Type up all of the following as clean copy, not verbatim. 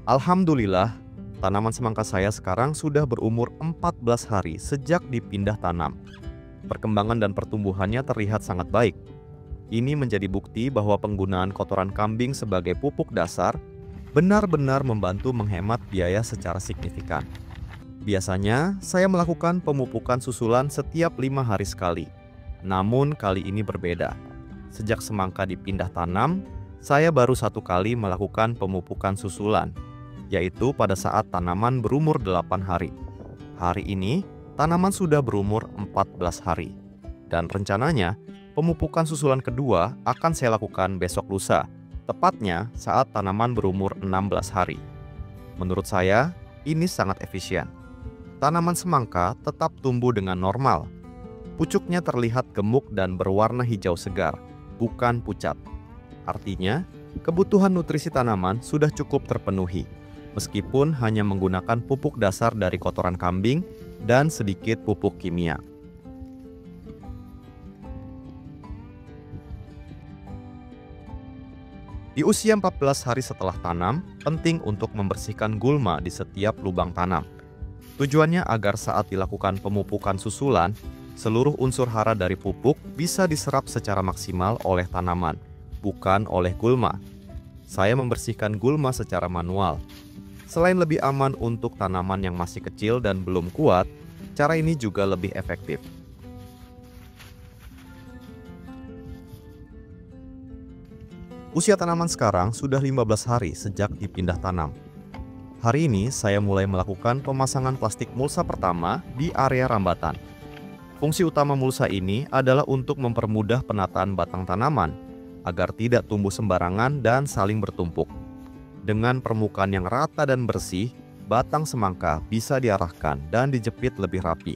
Alhamdulillah, tanaman semangka saya sekarang sudah berumur 14 hari sejak dipindah tanam. Perkembangan dan pertumbuhannya terlihat sangat baik. Ini menjadi bukti bahwa penggunaan kotoran kambing sebagai pupuk dasar benar-benar membantu menghemat biaya secara signifikan. Biasanya, saya melakukan pemupukan susulan setiap 5 hari sekali. Namun kali ini berbeda. Sejak semangka dipindah tanam, saya baru 1 kali melakukan pemupukan susulan, yaitu pada saat tanaman berumur 8 hari. Hari ini, tanaman sudah berumur 14 hari. Dan rencananya, pemupukan susulan kedua akan saya lakukan besok lusa, tepatnya saat tanaman berumur 16 hari. Menurut saya, ini sangat efisien. Tanaman semangka tetap tumbuh dengan normal. Pucuknya terlihat gemuk dan berwarna hijau segar, bukan pucat. Artinya, kebutuhan nutrisi tanaman sudah cukup terpenuhi, meskipun hanya menggunakan pupuk dasar dari kotoran kambing dan sedikit pupuk kimia. Di usia 14 hari setelah tanam, penting untuk membersihkan gulma di setiap lubang tanam. Tujuannya agar saat dilakukan pemupukan susulan, seluruh unsur hara dari pupuk bisa diserap secara maksimal oleh tanaman, bukan oleh gulma. Saya membersihkan gulma secara manual. Selain lebih aman untuk tanaman yang masih kecil dan belum kuat, cara ini juga lebih efektif. Usia tanaman sekarang sudah 15 hari sejak dipindah tanam. Hari ini saya mulai melakukan pemasangan plastik mulsa pertama di area rambatan. Fungsi utama mulsa ini adalah untuk mempermudah penataan batang tanaman agar tidak tumbuh sembarangan dan saling bertumpuk. Dengan permukaan yang rata dan bersih, batang semangka bisa diarahkan dan dijepit lebih rapi.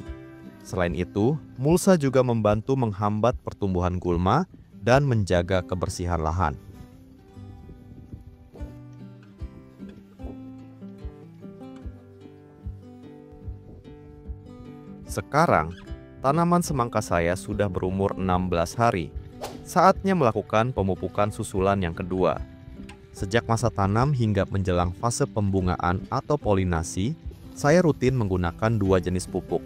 Selain itu, mulsa juga membantu menghambat pertumbuhan gulma dan menjaga kebersihan lahan. Sekarang, tanaman semangka saya sudah berumur 16 hari. Saatnya melakukan pemupukan susulan yang kedua. Sejak masa tanam hingga menjelang fase pembungaan atau polinasi, saya rutin menggunakan 2 jenis pupuk,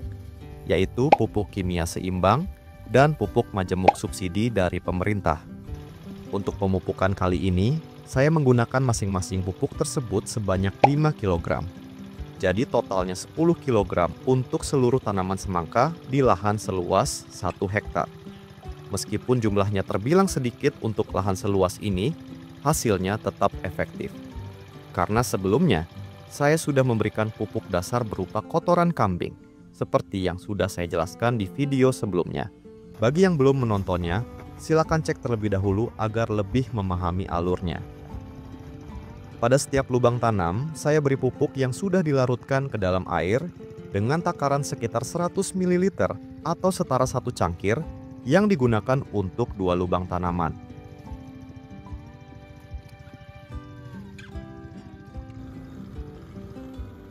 yaitu pupuk kimia seimbang dan pupuk majemuk subsidi dari pemerintah. Untuk pemupukan kali ini, saya menggunakan masing-masing pupuk tersebut sebanyak 5 kg. Jadi totalnya 10 kg untuk seluruh tanaman semangka di lahan seluas 1 hektar. Meskipun jumlahnya terbilang sedikit untuk lahan seluas ini, hasilnya tetap efektif. Karena sebelumnya, saya sudah memberikan pupuk dasar berupa kotoran kambing, seperti yang sudah saya jelaskan di video sebelumnya. Bagi yang belum menontonnya, silakan cek terlebih dahulu agar lebih memahami alurnya. Pada setiap lubang tanam, saya beri pupuk yang sudah dilarutkan ke dalam air dengan takaran sekitar 100 ml atau setara 1 cangkir yang digunakan untuk 2 lubang tanaman.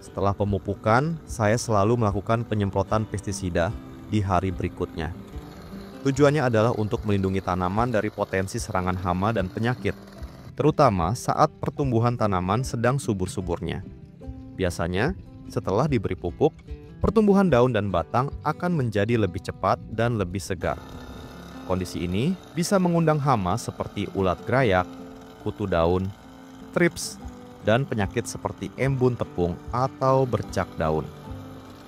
Setelah pemupukan, saya selalu melakukan penyemprotan pestisida di hari berikutnya. Tujuannya adalah untuk melindungi tanaman dari potensi serangan hama dan penyakit, terutama saat pertumbuhan tanaman sedang subur-suburnya. Biasanya, setelah diberi pupuk, pertumbuhan daun dan batang akan menjadi lebih cepat dan lebih segar. Kondisi ini bisa mengundang hama seperti ulat grayak, kutu daun, trips, dan penyakit seperti embun tepung atau bercak daun.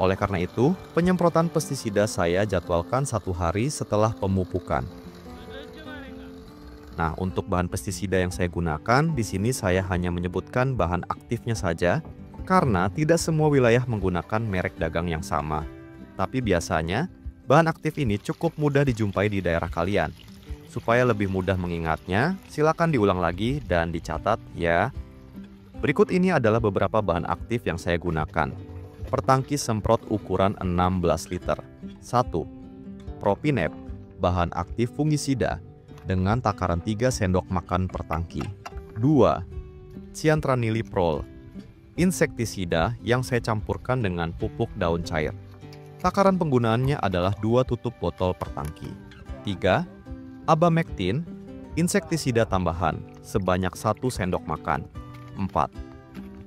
Oleh karena itu, penyemprotan pestisida saya jadwalkan 1 hari setelah pemupukan. Nah, untuk bahan pestisida yang saya gunakan, di sini saya hanya menyebutkan bahan aktifnya saja, karena tidak semua wilayah menggunakan merek dagang yang sama. Tapi biasanya, bahan aktif ini cukup mudah dijumpai di daerah kalian. Supaya lebih mudah mengingatnya, silakan diulang lagi dan dicatat ya. Berikut ini adalah beberapa bahan aktif yang saya gunakan. Per tangki semprot ukuran 16 liter. 1. Propinep, bahan aktif fungisida, dengan takaran 3 sendok makan per tangki. 2. Cyantranilyprol, insektisida yang saya campurkan dengan pupuk daun cair. Takaran penggunaannya adalah 2 tutup botol per tangki. 3. Abamectin, insektisida tambahan, sebanyak 1 sendok makan. 4.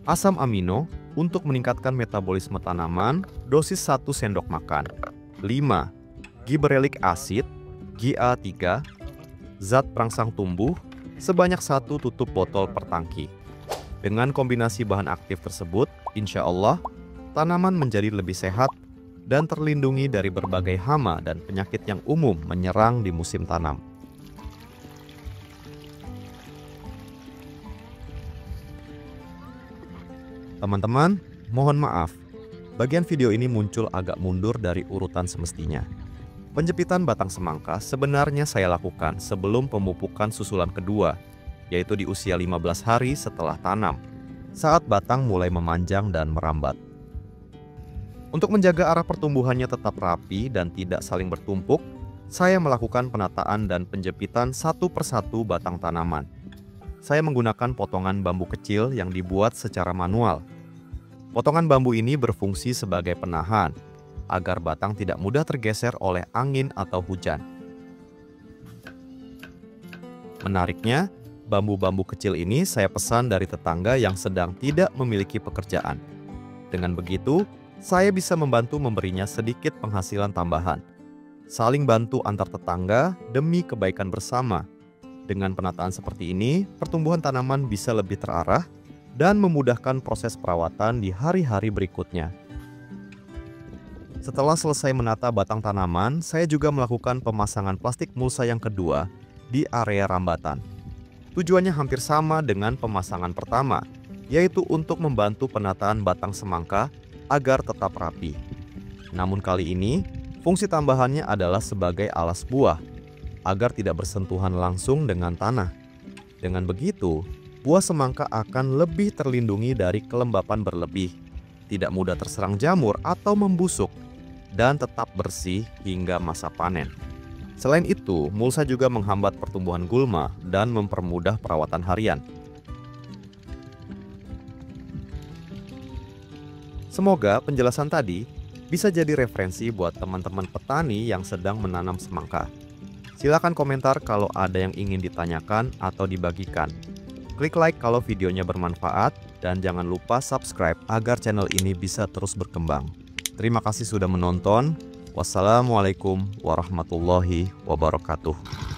Asam amino untuk meningkatkan metabolisme tanaman, dosis 1 sendok makan. 5. Gibberellic acid, GA3, zat perangsang tumbuh, sebanyak 1 tutup botol per tangki. Dengan kombinasi bahan aktif tersebut, insya Allah, tanaman menjadi lebih sehat dan terlindungi dari berbagai hama dan penyakit yang umum menyerang di musim tanam. Teman-teman, mohon maaf, bagian video ini muncul agak mundur dari urutan semestinya. Penjepitan batang semangka sebenarnya saya lakukan sebelum pemupukan susulan kedua, yaitu di usia 15 hari setelah tanam, saat batang mulai memanjang dan merambat. Untuk menjaga arah pertumbuhannya tetap rapi dan tidak saling bertumpuk, saya melakukan penataan dan penjepitan satu persatu batang tanaman. Saya menggunakan potongan bambu kecil yang dibuat secara manual. Potongan bambu ini berfungsi sebagai penahan, agar batang tidak mudah tergeser oleh angin atau hujan. Menariknya, bambu-bambu kecil ini saya pesan dari tetangga yang sedang tidak memiliki pekerjaan. Dengan begitu, saya bisa membantu memberinya sedikit penghasilan tambahan. Saling bantu antar tetangga demi kebaikan bersama. Dengan penataan seperti ini, pertumbuhan tanaman bisa lebih terarah dan memudahkan proses perawatan di hari-hari berikutnya. Setelah selesai menata batang tanaman, saya juga melakukan pemasangan plastik mulsa yang kedua di area rambatan. Tujuannya hampir sama dengan pemasangan pertama, yaitu untuk membantu penataan batang semangka agar tetap rapi. Namun kali ini, fungsi tambahannya adalah sebagai alas buah, agar tidak bersentuhan langsung dengan tanah. Dengan begitu, buah semangka akan lebih terlindungi dari kelembapan berlebih, tidak mudah terserang jamur atau membusuk, dan tetap bersih hingga masa panen. Selain itu, mulsa juga menghambat pertumbuhan gulma dan mempermudah perawatan harian. Semoga penjelasan tadi bisa jadi referensi buat teman-teman petani yang sedang menanam semangka. Silakan komentar kalau ada yang ingin ditanyakan atau dibagikan. Klik like kalau videonya bermanfaat dan jangan lupa subscribe agar channel ini bisa terus berkembang. Terima kasih sudah menonton. Wassalamualaikum warahmatullahi wabarakatuh.